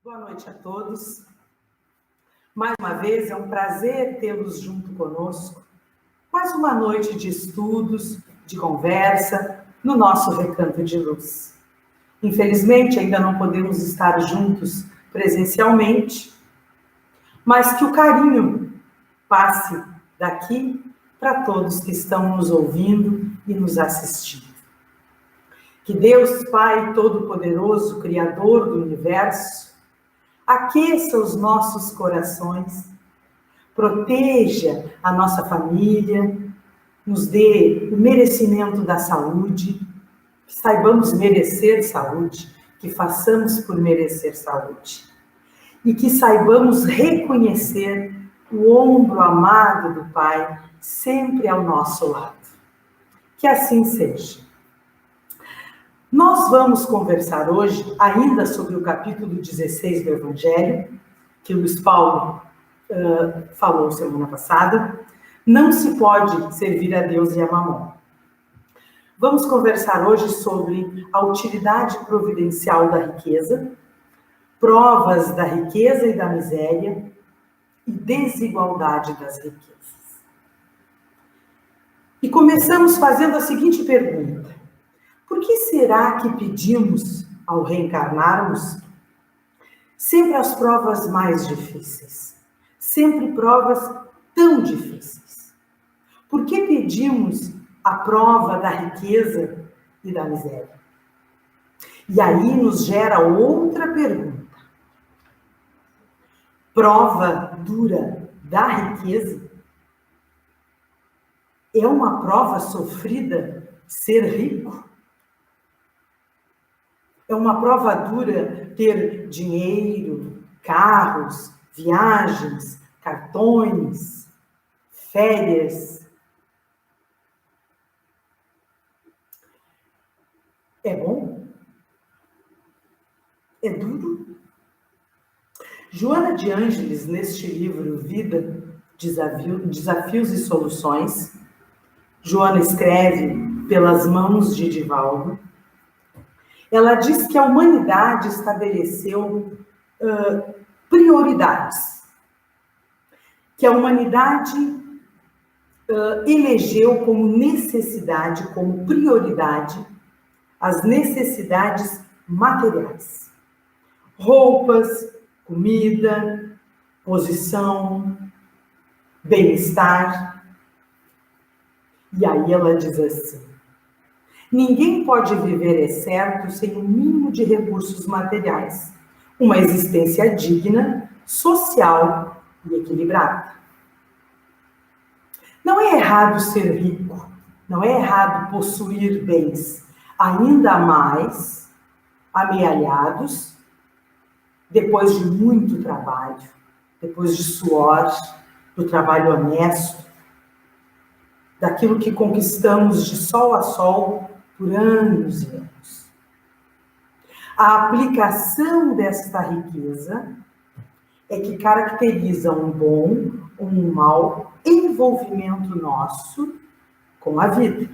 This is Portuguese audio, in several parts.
Boa noite a todos. Mais uma vez, é um prazer tê-los junto conosco. Mais uma noite de estudos, de conversa, no nosso Recanto de Luz. Infelizmente, ainda não podemos estar juntos presencialmente, mas que o carinho passe daqui para todos que estão nos ouvindo e nos assistindo. Que Deus, Pai Todo-Poderoso, Criador do Universo, aqueça os nossos corações, proteja a nossa família, nos dê o merecimento da saúde, que saibamos merecer saúde, que façamos por merecer saúde. E que saibamos reconhecer o ombro amado do Pai sempre ao nosso lado. Que assim seja. Nós vamos conversar hoje ainda sobre o capítulo 16 do Evangelho, que Luiz Paulo falou semana passada. Não se pode servir a Deus e a Mamon. Vamos conversar hoje sobre a utilidade providencial da riqueza, provas da riqueza e da miséria e desigualdade das riquezas. E começamos fazendo a seguinte pergunta: por que será que pedimos, ao reencarnarmos, sempre as provas mais difíceis? Sempre provas tão difíceis? Por que pedimos a prova da riqueza e da miséria? E aí nos gera outra pergunta. Prova dura da riqueza? É uma prova sofrida ser rico? É uma prova dura ter dinheiro, carros, viagens, cartões, férias? É bom? É duro? Joana de Ângeles, neste livro Vida, Desafios e Soluções, Joana escreve pelas mãos de Divaldo. Ela diz que a humanidade estabeleceu prioridades, que a humanidade elegeu como necessidade, como prioridade, as necessidades materiais. Roupas, comida, posição, bem-estar. E aí ela diz assim: ninguém pode viver, é certo, sem um mínimo de recursos materiais, uma existência digna, social e equilibrada. Não é errado ser rico, não é errado possuir bens, ainda mais amealhados, depois de muito trabalho, depois de suor, do trabalho honesto, daquilo que conquistamos de sol a sol por anos e anos. A aplicação desta riqueza é que caracteriza um bom ou um mau envolvimento nosso com a vida.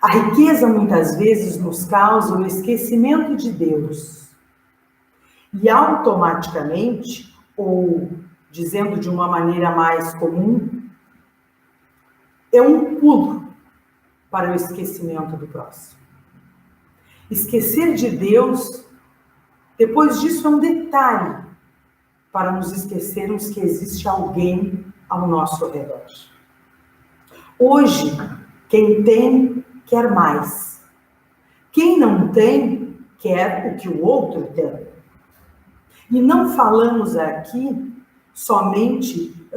A riqueza muitas vezes nos causa o esquecimento de Deus e automaticamente, ou dizendo de uma maneira mais comum, é um pulo para o esquecimento do próximo. Esquecer de Deus, depois disso, é um detalhe para nos esquecermos que existe alguém ao nosso redor. Hoje, quem tem, quer mais. Quem não tem, quer o que o outro tem. E não falamos aqui somente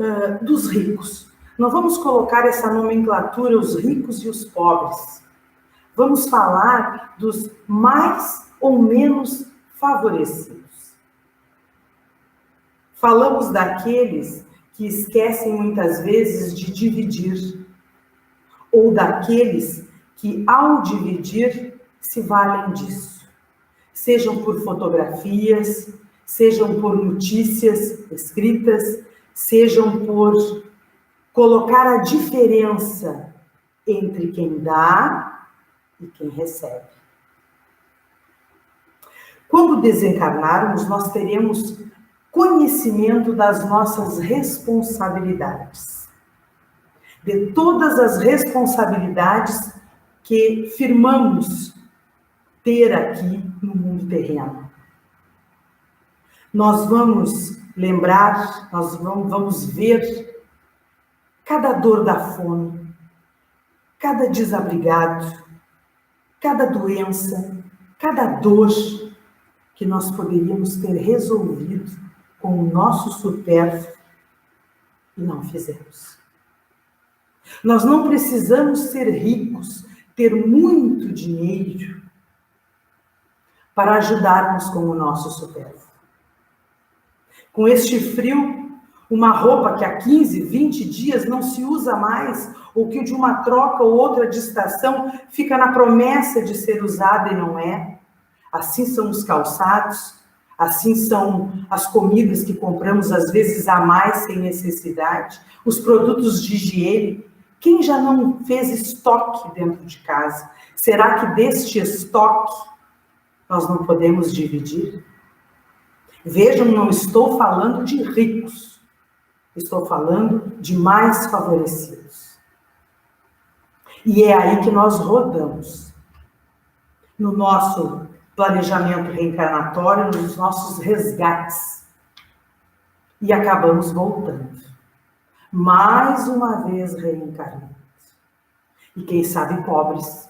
dos ricos. Não vamos colocar essa nomenclatura, os ricos e os pobres. Vamos falar dos mais ou menos favorecidos. Falamos daqueles que esquecem muitas vezes de dividir, ou daqueles que, ao dividir, se valem disso. Sejam por fotografias, sejam por notícias escritas, sejam por colocar a diferença entre quem dá e quem recebe. Quando desencarnarmos, nós teremos conhecimento das nossas responsabilidades, de todas as responsabilidades que firmamos ter aqui no mundo terreno. Nós vamos lembrar, nós vamos ver cada dor da fome, cada desabrigado, cada doença, cada dor que nós poderíamos ter resolvido com o nosso supérfluo e não fizemos. Nós não precisamos ser ricos, ter muito dinheiro para ajudarmos com o nosso supérfluo. Com este frio, uma roupa que há 15, 20 dias não se usa mais, ou que de uma troca ou outra de estação fica na promessa de ser usada e não é. Assim são os calçados, assim são as comidas que compramos às vezes a mais sem necessidade, os produtos de higiene. Quem já não fez estoque dentro de casa? Será que deste estoque nós não podemos dividir? Vejam, não estou falando de ricos, estou falando de mais favorecidos. E é aí que nós rodamos, no nosso planejamento reencarnatório, nos nossos resgates, e acabamos voltando, mais uma vez reencarnando. E quem sabe pobres,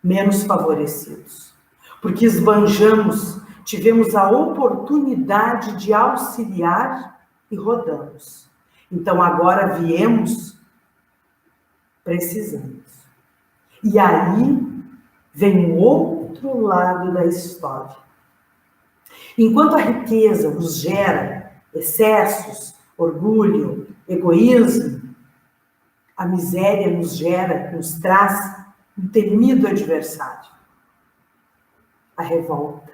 menos favorecidos, porque esbanjamos, tivemos a oportunidade de auxiliar e rodamos. Então agora viemos, precisamos. E aí vem o outro lado da história. Enquanto a riqueza nos gera excessos, orgulho, egoísmo, a miséria nos gera, nos traz um temido adversário, a revolta.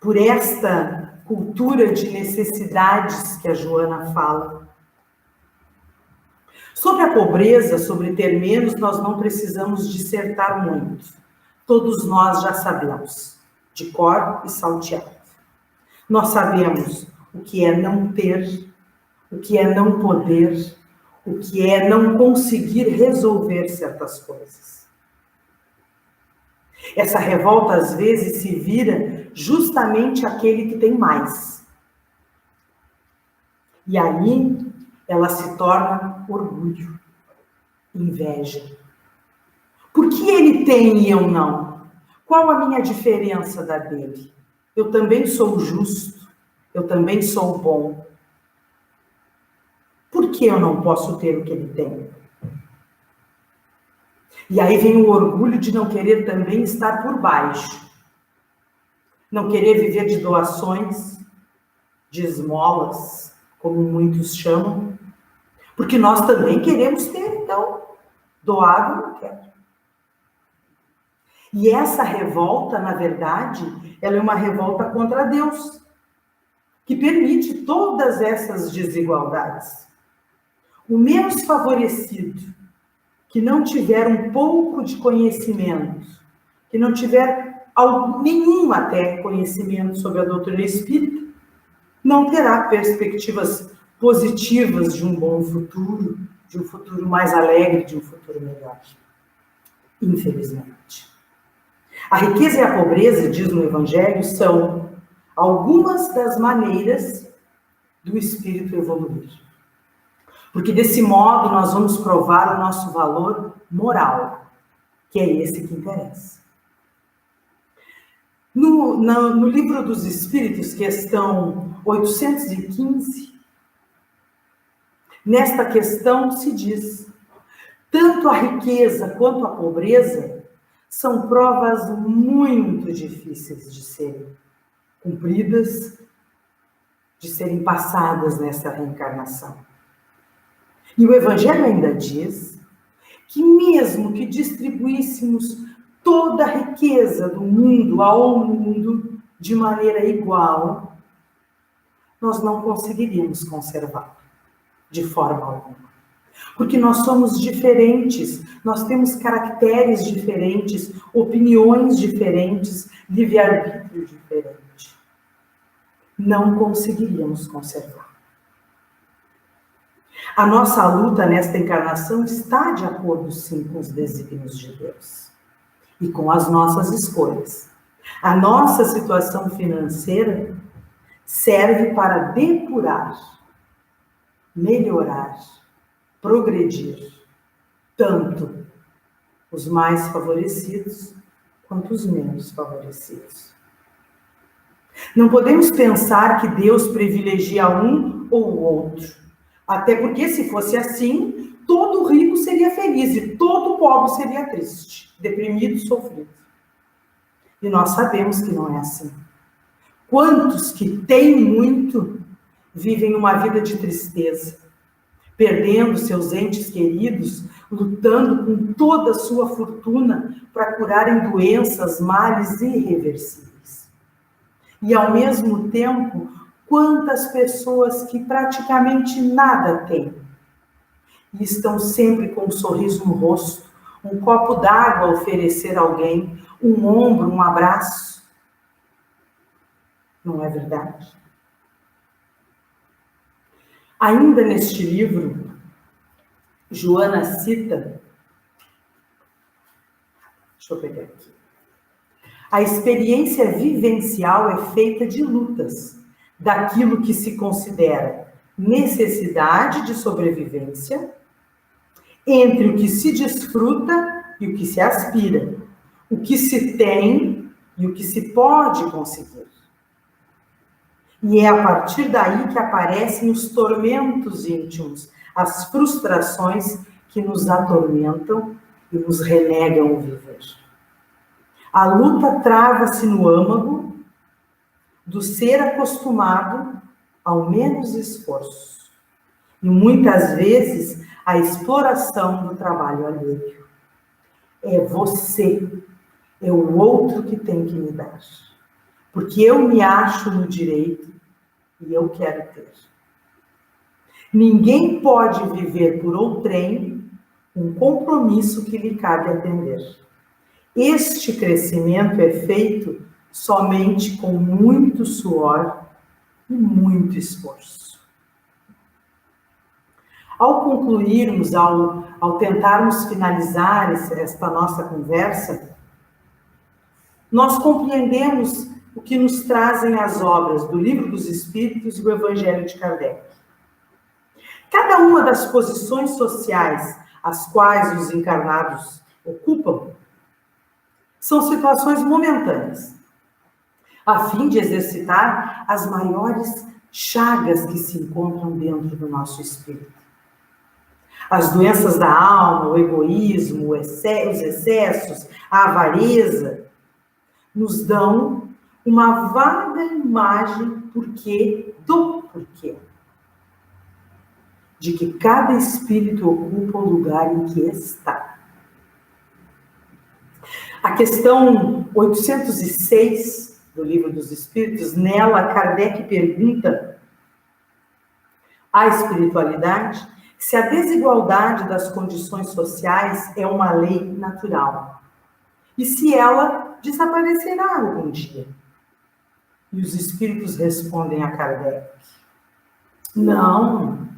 Por esta cultura de necessidades que a Joana fala. Sobre a pobreza, sobre ter menos, nós não precisamos dissertar muito. Todos nós já sabemos, de cor e salteado. Nós sabemos o que é não ter, o que é não poder, o que é não conseguir resolver certas coisas. Essa revolta, às vezes, se vira justamente aquele que tem mais. E aí, ela se torna orgulho, inveja. Por que ele tem e eu não? Qual a minha diferença da dele? Eu também sou justo, eu também sou bom. Por que eu não posso ter o que ele tem? E aí vem o orgulho de não querer também estar por baixo. Não querer viver de doações, de esmolas, como muitos chamam. Porque nós também queremos ter, então, doado eu não quero. E essa revolta, na verdade, ela é uma revolta contra Deus, que permite todas essas desigualdades. O menos favorecido, que não tiver um pouco de conhecimento, que não tiver nenhum até conhecimento sobre a doutrina espírita, não terá perspectivas positivas de um bom futuro, de um futuro mais alegre, de um futuro melhor. Infelizmente. A riqueza e a pobreza, diz no Evangelho, são algumas das maneiras do espírito evoluir. Porque desse modo nós vamos provar o nosso valor moral, que é esse que interessa. No Livro dos Espíritos, questão 815, nesta questão se diz: tanto a riqueza quanto a pobreza são provas muito difíceis de serem cumpridas, de serem passadas nessa reencarnação. E o Evangelho ainda diz que mesmo que distribuíssemos toda a riqueza do mundo ao mundo de maneira igual, nós não conseguiríamos conservar de forma alguma. Porque nós somos diferentes, nós temos caracteres diferentes, opiniões diferentes, livre-arbítrio diferente. Não conseguiríamos conservar. A nossa luta nesta encarnação está de acordo, sim, com os desígnios de Deus e com as nossas escolhas. A nossa situação financeira serve para depurar, melhorar, progredir, tanto os mais favorecidos quanto os menos favorecidos. Não podemos pensar que Deus privilegia um ou o outro, até porque se fosse assim, todo rico seria feliz e todo pobre seria triste, deprimido, sofrido. E nós sabemos que não é assim. Quantos que têm muito vivem uma vida de tristeza, perdendo seus entes queridos, lutando com toda a sua fortuna para curarem doenças, males irreversíveis. E, ao mesmo tempo, quantas pessoas que praticamente nada têm e estão sempre com um sorriso no rosto, um copo d'água a oferecer a alguém, um ombro, um abraço. Não é verdade? Ainda neste livro, Joana cita, deixa eu pegar aqui, a experiência vivencial é feita de lutas, daquilo que se considera necessidade de sobrevivência, entre o que se desfruta e o que se aspira, o que se tem e o que se pode conseguir. E é a partir daí que aparecem os tormentos íntimos, as frustrações que nos atormentam e nos renegam o viver. A luta trava-se no âmago do ser acostumado ao menos esforço. E muitas vezes a exploração do trabalho alheio. É você, é o outro que tem que me dar. Porque eu me acho no direito e eu quero ter. Ninguém pode viver por outrem um compromisso que lhe cabe atender. Este crescimento é feito somente com muito suor e muito esforço. Ao concluirmos, ao tentarmos finalizar esta nossa conversa, nós compreendemos o que nos trazem as obras do Livro dos Espíritos e do Evangelho de Kardec. Cada uma das posições sociais as quais os encarnados ocupam são situações momentâneas, a fim de exercitar as maiores chagas que se encontram dentro do nosso espírito. As doenças da alma, o egoísmo, os excessos, a avareza, nos dão uma vaga imagem do porquê. De que cada espírito ocupa o lugar em que está. A questão 806 do Livro dos Espíritos, nela Kardec pergunta à espiritualidade se a desigualdade das condições sociais é uma lei natural e se ela desaparecerá algum dia. E os espíritos respondem a Kardec: não,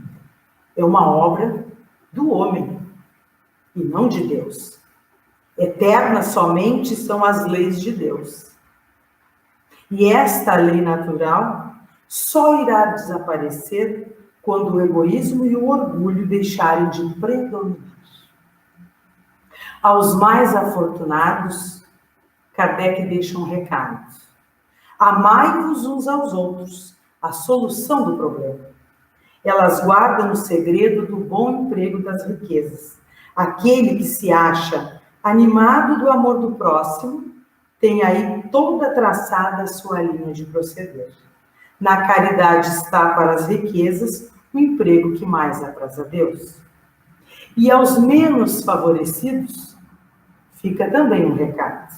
é uma obra do homem e não de Deus. Eternas somente são as leis de Deus. E esta lei natural só irá desaparecer quando o egoísmo e o orgulho deixarem de predominar. Aos mais afortunados, Kardec deixa um recado: amai-vos uns aos outros, a solução do problema. Elas guardam o segredo do bom emprego das riquezas. Aquele que se acha animado do amor do próximo, tem aí toda traçada a sua linha de proceder. Na caridade está para as riquezas o emprego que mais apraz a Deus. E aos menos favorecidos, fica também um recado.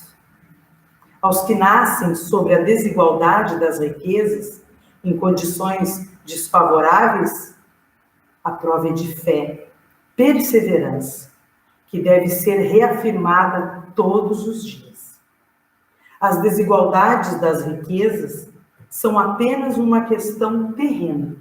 Aos que nascem sobre a desigualdade das riquezas, em condições desfavoráveis, a prova é de fé, perseverança, que deve ser reafirmada todos os dias. As desigualdades das riquezas são apenas uma questão terrena,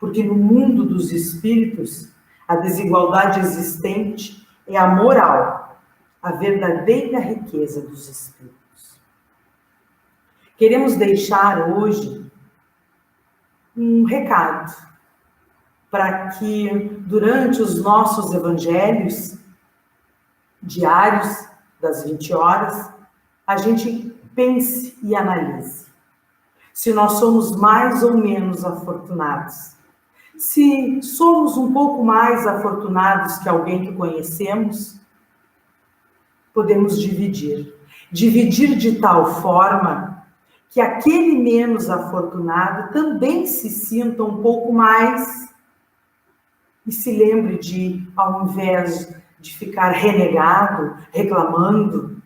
porque no mundo dos espíritos, a desigualdade existente é a moral, a verdadeira riqueza dos espíritos. Queremos deixar hoje um recado para que, durante os nossos evangelhos diários, das 20 horas, a gente pense e analise se nós somos mais ou menos afortunados. Se somos um pouco mais afortunados que alguém que conhecemos, podemos dividir. Dividir de tal forma que aquele menos afortunado também se sinta um pouco mais e se lembre de, ao invés de ficar renegado, reclamando,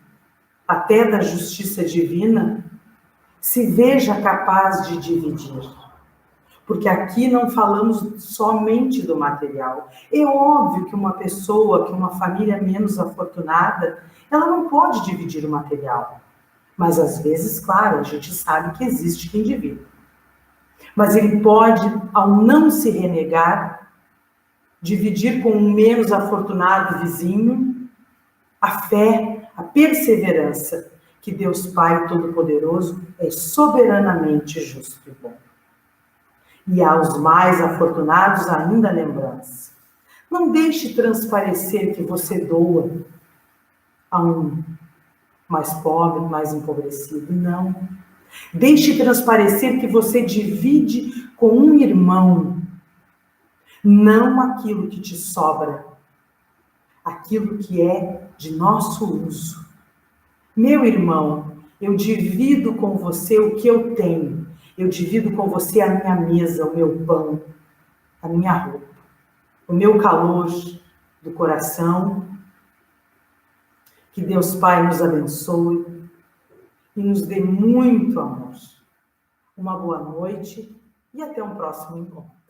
até da justiça divina, se veja capaz de dividir. Porque aqui não falamos somente do material. É óbvio que uma pessoa, que uma família menos afortunada, ela não pode dividir o material. Mas às vezes, claro, a gente sabe que existe quem divide. Mas ele pode, ao não se renegar, dividir com um menos afortunado vizinho a fé, a perseverança, que Deus Pai Todo-Poderoso é soberanamente justo e bom. E aos mais afortunados ainda a lembrança. Não deixe transparecer que você doa a um mais pobre, mais empobrecido. Não. Deixe transparecer que você divide com um irmão, não aquilo que te sobra, aquilo que é de nosso uso. Meu irmão, eu divido com você o que eu tenho. Eu divido com você a minha mesa, o meu pão, a minha roupa, o meu calor do coração. Que Deus Pai nos abençoe e nos dê muito amor. Uma boa noite e até um próximo encontro.